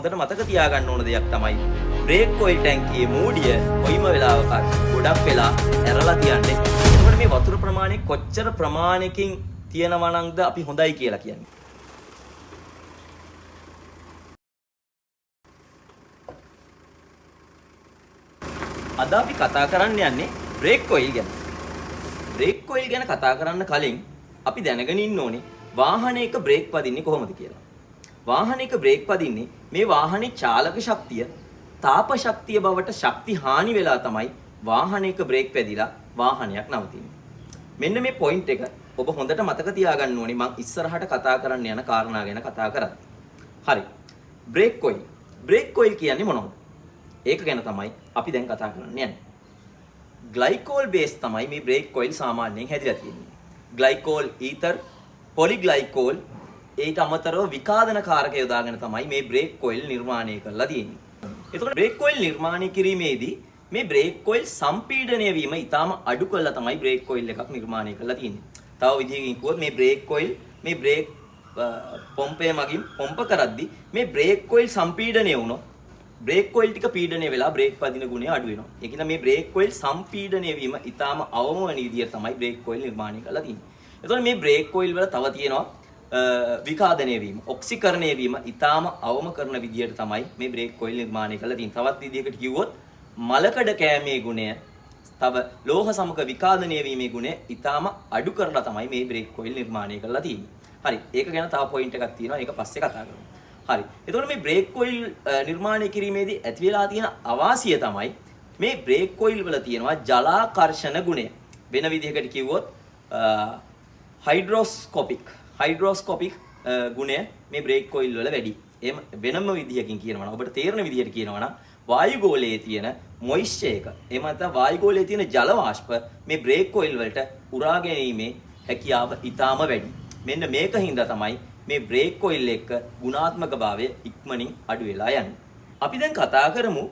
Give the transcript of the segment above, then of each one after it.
හොඳට මතක තියාගන්න ඕන දෙයක් තමයි බ්‍රේක් ඔයිල් ටැංකියේ මූඩිය කොයිම වෙලාවකත් ගොඩක් වෙලා ඇරලා තියන්නේ. එතකොට මේ වතුර ප්‍රමාණය කොච්චර ප්‍රමාණයකින් තියෙනවා නම්ද අපි හොඳයි කියලා කියන්නේ. අද අපි කතා කරන්න යන්නේ බ්‍රේක් ඔයිල් ගැන. බ්‍රේක් ඔයිල් ගැන කතා කරන්න කලින් අපි දැනගෙන ඉන්න ඕනේ වාහනයක බ්‍රේක් පදින්නේ කොහොමද කියලා. වාහනයක බ්‍රේක් පදින්නේ මේ වාහනේ චාලක ශක්තිය තාප ශක්තිය බවට ශක්ති හානි වෙලා තමයි වාහනයක බ්‍රේක් පැදිලා වාහනයක් නවතින්නේ. මෙන්න මේ පොයින්ට් එක ඔබ හොඳට මතක තියාගන්න ඕනේ මම ඉස්සරහට කතා කරන්න යන කාරණා ගැන කතා කරද්දී. හරි. Break oil. බ්‍රේක් ඔයිල් කියන්නේ මොනවද? ඒක ගැන තමයි අපි දැන් කතා කරන්න යන්නේ. ග්ලයිකෝල් බේස් තමයි මේ බ්‍රේක් ඔයිල් සාමාන්‍යයෙන් හැදිලා තියෙන්නේ. ග්ලයිකෝල් ඊතර්, පොලිග්ලයිකෝල් ඊට අමතරව විකාදන කාරක යොදාගෙන තමයි මේ බ්‍රේක් ඔයිල් නිර්මාණය කරලා තියෙන්නේ. එතකොට බ්‍රේක් ඔයිල් නිර්මාණය කිරීමේදී මේ බ්‍රේක් ඔයිල් සම්පීඩනය වීම ඉතාම අඩු කරලා තමයි බ්‍රේක් ඔයිල් එකක් නිර්මාණය කරලා තියෙන්නේ. තව විදිහකින් කිව්වොත් මේ බ්‍රේක් ඔයිල් මේ බ්‍රේක් පොම්පේ මගින් පොම්ප කරද්දී මේ බ්‍රේක් ඔයිල් සම්පීඩනය වුණොත් බ්‍රේක් ඔයිල් ටික පීඩනය වෙලා බ්‍රේක් පදින ගුණය අඩු වෙනවා. ඒකින්ද මේ බ්‍රේක් ඔයිල් සම්පීඩනය වීම ඉතාම අවම වෙන විදිහට තමයි බ්‍රේක් ඔයිල් නිර්මාණය කරලා තියෙන්නේ. එතකොට මේ බ්‍රේක් ඔයිල් වල තව තියෙනවා විකාදනය වීම, ඔක්සිකරණය වීම ඉතාම අවම කරන විදිහට තමයි මේ බ්‍රේක් ඔයිල් නිර්මාණය කරලා තියෙන්නේ. තවත් විදිහකට කිව්වොත් මලකඩ කෑමේ ගුණය, තව ලෝහ සමක විකාදනය වීමේ ගුණය ඉතාම අඩු කරලා තමයි මේ බ්‍රේක් ඔයිල් නිර්මාණය කරලා තියෙන්නේ. හරි. ඒක ගැන තව පොයින්ට් එකක් තියෙනවා. ඒක පස්සේ කතා කරමු. හරි. එතකොට මේ බ්‍රේක් ඔයිල් නිර්මාණය කිරීමේදී ඇති වෙලා තියෙන අවාසිය තමයි මේ බ්‍රේක් ඔයිල් වල තියෙනවා ජලාකර්ෂණ ගුණය. වෙන විදිහකට කිව්වොත් හයිඩ්‍රොස්කෝපික් ගුණය මේ බ්‍රේක් ඔයිල් වල වැඩි. එහෙම වෙනම විදිහකින් කියනවා නම් ඔබට තේරෙන විදිහට කියනවා නම් වායුගෝලයේ තියෙන මොයිස්චර් එක එහෙම නැත්නම් වායුගෝලයේ තියෙන ජල වාෂ්ප මේ බ්‍රේක් ඔයිල් වලට උරා ගැනීමේ හැකියාව ඊටාම වැඩි. මෙන්න මේක හින්දා තමයි මේ බ්‍රේක් ඔයිල් එක ගුණාත්මක භාවය ඉක්මනින් අඩු වෙලා යන්නේ. අපි දැන් කතා කරමු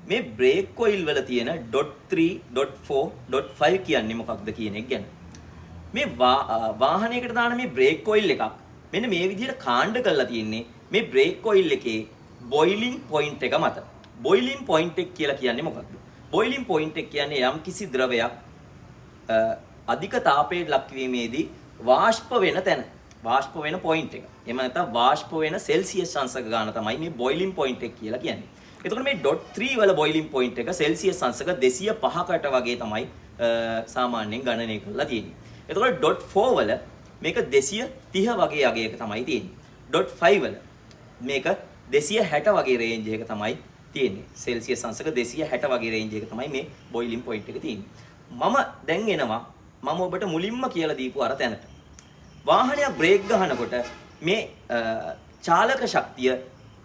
මේ බ්‍රේක් ඔයිල් වල තියෙන .3.4.5 කියන්නේ මොකක්ද කියන එක ගැන. මේ වාහනයකට දාන මේ බ්‍රේක් ඔයිල් එකක් මෙන්න මේ විදිහට කාණ්ඩ කරලා තියෙන්නේ මේ බ්‍රේක් ඔයිල් එකේ බොයිලින් පොයින්ට් එක මත. බොයිලින් පොයින්ට් එක කියලා කියන්නේ මොකක්ද? බොයිලින් පොයින්ට් එක කියන්නේ යම් කිසි ද්‍රවයක් අධික තාපයට ලක්වීමේදී වාෂ්ප වෙන තැන. වාෂ්ප වෙන පොයින්ට් එක. එහෙම නැත්නම් වාෂ්ප වෙන සෙල්සියස් අංශක ගාන තමයි මේ බොයිලින් පොයින්ට් එක කියලා කියන්නේ. එතකොට මේ .3 වල බොයිලින් පොයින්ට් එක සෙල්සියස් අංශක 205කට වගේ තමයි සාමාන්‍යයෙන් ගණනය කරලා තියෙන්නේ. එතකොට .4 වල මේක 230 වගේ අගයක තමයි තියෙන්නේ. .5 වල මේක 260 වගේ රේන්ජ් එක තමයි තියෙන්නේ. සෙල්සියස් අංශක 260 වගේ රේන්ජ් එක තමයි මේ බොයිලින් පොයින්ට් එක තියෙන්නේ. මම දැන් එනවා මම ඔබට මුලින්ම කියලා දීපු අර තැනට. වාහනයක් බ්‍රේක් ගහනකොට මේ චාලක ශක්තිය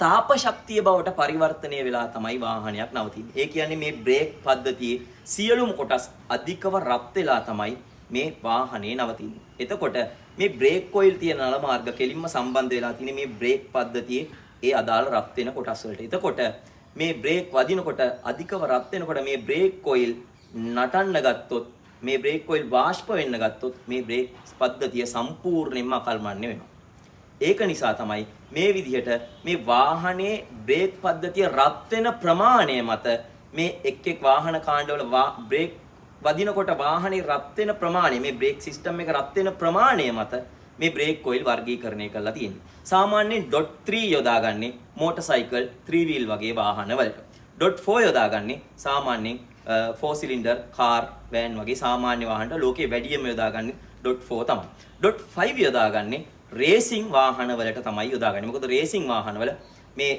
තාප ශක්තිය බවට පරිවර්තනය වෙලා තමයි වාහනයක් නවතින්නේ. ඒ කියන්නේ මේ බ්‍රේක් පද්ධතියේ සියලුම කොටස් අධිකව රත් වෙලා තමයි මේ වාහනේ නවතින්නේ. එතකොට මේ බ්‍රේක් ඔයිල් තියෙන නල මාර්ග කෙලින්ම සම්බන්ධ වෙලා තියෙන මේ බ්‍රේක් පද්ධතියේ ඒ අදාළ රත් වෙන කොටස් වලට. එතකොට මේ බ්‍රේක් වදිනකොට අධිකව රත් වෙනකොට මේ බ්‍රේක් ඔයිල් නටන්න ගත්තොත් මේ බ්‍රේක් ඔයිල් වාෂ්ප වෙන්න ගත්තොත් මේ බ්‍රේක් පද්ධතිය සම්පූර්ණයෙන්ම අකල්මන්නේ වෙනවා. ඒක නිසා තමයි මේ විදිහට මේ වාහනේ බ්‍රේක් පද්ධතිය රත් වෙන ප්‍රමාණය මත මේ එක් එක් වාහන කාණ්ඩවල බ්‍රේක් වදිනකොට වාහනේ රත් වෙන ප්‍රමාණය මේ බ්‍රේක් සිස්ටම් එක රත් වෙන ප්‍රමාණය මත මේ බ්‍රේක් ඔයිල් වර්ගීකරණය කරලා තියෙන්නේ. සාමාන්‍යයෙන් .3 යොදාගන්නේ මෝටර් සයිකල් 3 wheel වගේ වාහන වලට. .4 යොදාගන්නේ සාමාන්‍යයෙන් 4 cylinder කාර් වෑන් වගේ සාමාන්‍ය වාහනට ලෝකේ වැඩියෙන්ම යොදාගන්නේ .4 තමයි. .5 යොදාගන්නේ රේසින් වාහන වලට තමයි යොදාගන්නේ. මොකද රේසින් වාහන වල මේ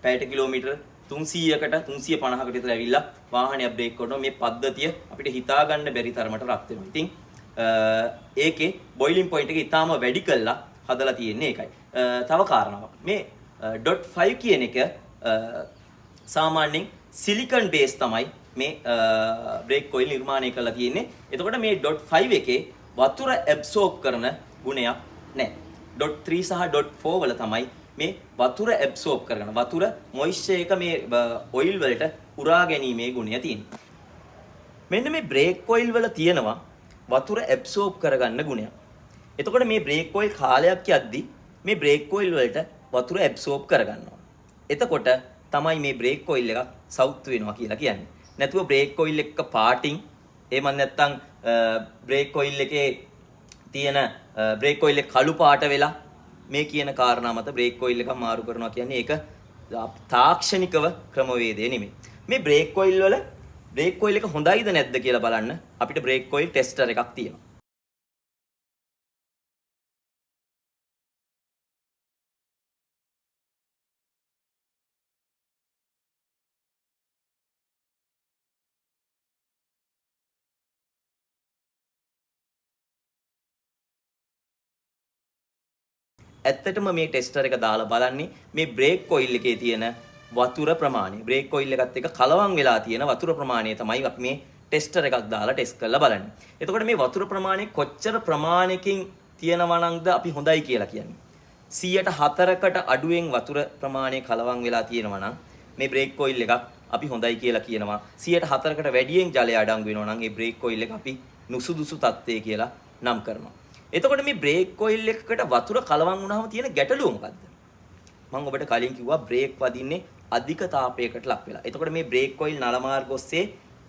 පැයට කිලෝමීටර් 300කට 350කට විතර ඇවිල්ලා වාහනය බ්‍රේක් කරනවා. මේ පද්ධතිය අපිට හිතා ගන්න බැරි තරමට රත් වෙනවා. ඉතින් ඒකේ බොයිලින් පොයින්ට් එක ඉතාම වැඩි කළා හදලා තියෙන්නේ ඒකයි. තව කාරණාවක්. මේ .5 කියන එක සාමාන්‍යයෙන් සිලිකන් බේස් තමයි මේ බ්‍රේක් ඔයිල් නිර්මාණය කරලා තියෙන්නේ. එතකොට මේ .5 එකේ වතුර ඇබ්සෝබ් කරන ගුණයක් නැහැ. .3 සහ .4 වල තමයි මේ වතුර ඇබ්සෝබ් කරගෙන වතුර මොයිස්චර් එක මේ ඔයිල් වලට උරා ගැනීමේ ගුණය තියෙනවා. මෙන්න මේ බ්‍රේක් ඔයිල් වල තියෙනවා වතුර ඇබ්සෝබ් කරගන්න ගුණයක්. එතකොට මේ බ්‍රේක් ඔයිල් කාලයක් යද්දි මේ බ්‍රේක් ඔයිල් වලට වතුර ඇබ්සෝබ් කරගන්නවා. එතකොට තමයි මේ බ්‍රේක් ඔයිල් එකක් සවුත් වෙනවා කියලා කියන්නේ. නැතුව බ්‍රේක් ඔයිල් එක පාටින් එහෙම නැත්නම් බ්‍රේක් ඔයිල් එකේ තියෙන බ්‍රේක් ඔයිල් එක කළු පාට වෙලා මේ කියන කාරණා මත බ්‍රේක් ඔයිල් එක මාරු කරනවා කියන්නේ ඒක තාක්ෂණිකව ක්‍රමවේදය නෙමෙයි. මේ බ්‍රේක් ඔයිල් වල බ්‍රේක් ඔයිල් එක හොඳයිද නැද්ද කියලා බලන්න අපිට බ්‍රේක් ඔයිල් ටෙස්ටර් එකක් තියෙනවා. ඇත්තටම මේ ටෙස්ටර් එක දාලා බලන්නේ මේ බ්‍රේක් ඔයිල් එකේ තියෙන වතුර ප්‍රමාණය. බ්‍රේක් ඔයිල් එකත් එක්ක කලවම් වෙලා තියෙන වතුර ප්‍රමාණය තමයි අපි මේ ටෙස්ටර් එකක් දාලා ටෙස්ට් කරලා බලන්නේ. එතකොට මේ වතුර ප්‍රමාණය කොච්චර ප්‍රමාණයකින් තියෙනවා නම්ද අපි හොඳයි කියලා කියන්නේ. 104කට අඩුවෙන් වතුර ප්‍රමාණය කලවම් වෙලා තියෙනවා නම් මේ බ්‍රේක් ඔයිල් එකක් අපි හොඳයි කියලා කියනවා. 104කට වැඩියෙන් ජලය අඩංගු වෙනවා නම් ඒ බ්‍රේක් ඔයිල් එක අපි නුසුදුසු තත්ත්වය කියලා නම් කරනවා. එතකොට මේ බ්‍රේක් ඔයිල් එකකට වතුර කලවම් වුණාම තියෙන ගැටලුව මොකද්ද? මම ඔබට කලින් කිව්වා බ්‍රේක් වදින්නේ අධික තාපයකට ලක් වෙලා. එතකොට මේ බ්‍රේක් ඔයිල් නල මාර්ග ඔස්සේ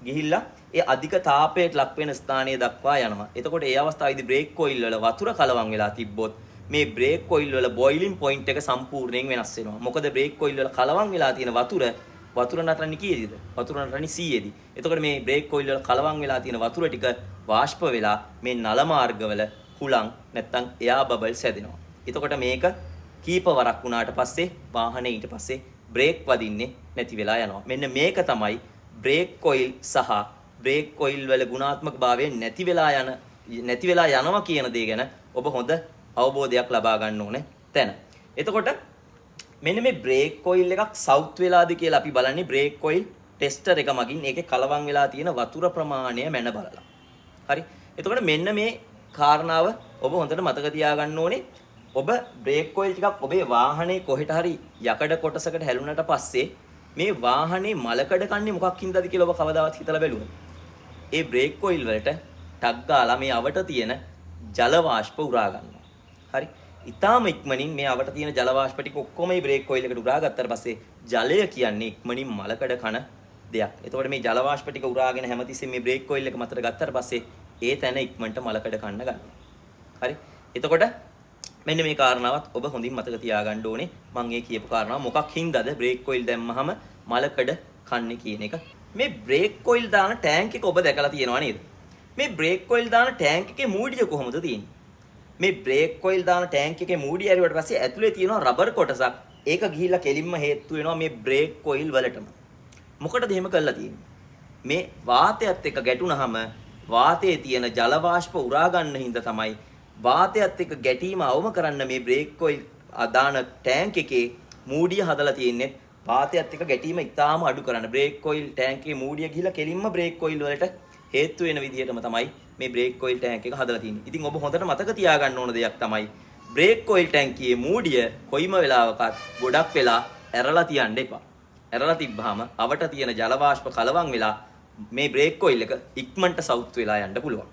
ගිහිල්ලා ඒ අධික තාපයට ලක් වෙන ස්ථානය දක්වා යනවා. එතකොට ඒ අවස්ථාවේදී බ්‍රේක් ඔයිල් වල වතුර කලවම් වෙලා තිබ්බොත් මේ බ්‍රේක් ඔයිල් වල බොයිලින් පොයින්ට් එක සම්පූර්ණයෙන් වෙනස් වෙනවා. මොකද බ්‍රේක් ඔයිල් වල කලවම් වෙලා තියෙන වතුර නටන්නේ කීයේද? වතුර නටන්නේ 100ේදී. එතකොට මේ බ්‍රේක් ඔයිල් වල කලවම් වෙලා තියෙන වතුර ටික වාෂ්ප වෙලා මේ නල මාර්ගවල හුලං නැත්තම් එයා බබල්ස් හැදෙනවා. එතකොට මේක කීප වරක් වුණාට පස්සේ වාහනේ ඊට පස්සේ බ්‍රේක් වදින්නේ නැති වෙලා යනවා. මෙන්න මේක තමයි බ්‍රේක් ඔයිල් සහ බ්‍රේක් ඔයිල් වල ගුණාත්මක භාවය නැති වෙලා යනවා කියන දේ ගැන ඔබ හොඳ අවබෝධයක් ලබා ගන්න ඕනේ තැන. එතකොට මෙන්න මේ බ්‍රේක් ඔයිල් එකක් සවුත් වෙලාද කියලා අපි බලන්නේ බ්‍රේක් ඔයිල් ටෙස්ටර් එක මගින් ඒකේ කලවම් වෙලා තියෙන වතුර ප්‍රමාණය මැන බලලා. හරි. එතකොට මෙන්න මේ කාරණාව ඔබ හොඳට මතක තියාගන්න ඕනේ. ඔබ බ්‍රේක් ඔයිල් ටිකක් ඔබේ වාහනේ කොහෙට හරි යකඩ කොටසකට හැලුණට පස්සේ මේ වාහනේ මලකඩ කන්නේ මොකක් හින්දාද කියලා ඔබ කවදාවත් හිතලා බැලුවද? ඒ බ්‍රේක් ඔයිල් වලට ටක් ගාලා මේ අවට තියෙන ජල වාෂ්ප උරා ගන්නවා. හරි. ඊටාම ඉක්මනින් මේ අවට තියෙන ජල වාෂ්ප ටික ඔක්කොම මේ බ්‍රේක් ඔයිල් එකට උරා ගත්තාට පස්සේ ජලය කියන්නේ ඉක්මනින් මලකඩ කන දෙයක්. එතකොට මේ ජල වාෂ්ප ටික උරාගෙන හැමතිස්සෙම මේ බ්‍රේක් ඔයිල් එක මතට ගත්තාට පස්සේ ඒ තැන ඉක්මනට මලකඩ කන්න ගන්නවා. හරි. එතකොට මෙන්න මේ කාරණාවත් ඔබ හොඳින් මතක තියාගන්න ඕනේ. මම ඒ කියපු කාරණාව මොකක් හින්දාද බ්‍රේක් ඔයිල් දැම්මහම මලකඩ කන්නේ කියන එක. මේ බ්‍රේක් ඔයිල් දාන ටැංක් එක ඔබ දැකලා තියෙනවා නේද? මේ බ්‍රේක් ඔයිල් දාන ටැංක් එකේ මූඩිය කොහොමද තියෙන්නේ? මේ බ්‍රේක් ඔයිල් දාන ටැංක් එකේ මූඩිය ඇරියට පස්සේ ඇතුලේ තියෙනවා රබර් කොටසක්. ඒක ගිහිල්ලා කෙලින්ම හේතු වෙනවා මේ බ්‍රේක් ඔයිල් වලටම. මොකටද එහෙම කරලා තියෙන්නේ? මේ වාතයත් එක්ක ගැටුනහම වාතයේ තියෙන ජල වාෂ්ප උරා ගන්න හින්දා තමයි වාතයත් එක්ක ගැටීම අවම කරන්න මේ බ්‍රේක් ඔයිල් දාන ටැංක් එකේ මූඩිය හදලා තියෙන්නේ. වාතයත් එක්ක ගැටීම ඉතාම අඩු කරන්න. බ්‍රේක් ඔයිල් ටැංක් එකේ මූඩිය ගිහිල්ලා කෙලින්ම බ්‍රේක් ඔයිල් වලට හේතු වෙන විදිහටම තමයි මේ බ්‍රේක් ඔයිල් ටැංක් එක හදලා තියෙන්නේ. ඉතින් ඔබ හොඳට මතක තියාගන්න ඕන දෙයක් තමයි බ්‍රේක් ඔයිල් ටැංකියේ මූඩිය කොයිම වෙලාවකත් ගොඩක් වෙලා ඇරලා තියන්න එපා. ඇරලා තිබ්බහම අවට තියෙන ජල වාෂ්ප කලවම් වෙලා මේ බ්‍රේක් ඔයිල් එක ඉක්මනට සවුත් වෙලා යන්න පුළුවන්.